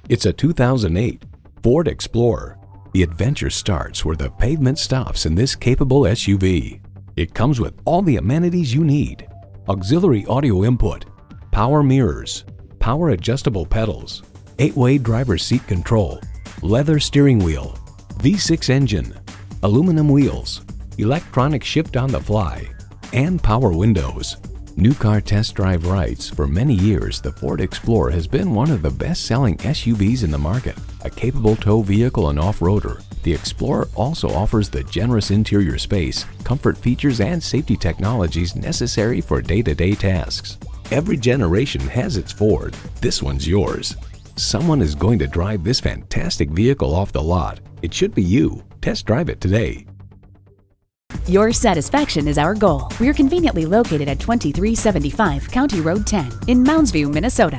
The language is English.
It's a 2008 Ford Explorer. The adventure starts where the pavement stops in this capable SUV. It comes with all the amenities you need: auxiliary audio input, power mirrors, power adjustable pedals, 8-way driver's seat control, leather steering wheel, V6 engine, aluminum wheels, electronic shift on the fly, and power windows. New car test drive rights. For many years, the Ford Explorer has been one of the best-selling SUVs in the market. A capable tow vehicle and off-roader, the Explorer also offers the generous interior space, comfort features, and safety technologies necessary for day-to-day tasks. Every generation has its Ford. This one's yours. Someone is going to drive this fantastic vehicle off the lot. It should be you. Test drive it today. Your satisfaction is our goal. We're conveniently located at 2375 County Road 10 in Mounds View, Minnesota.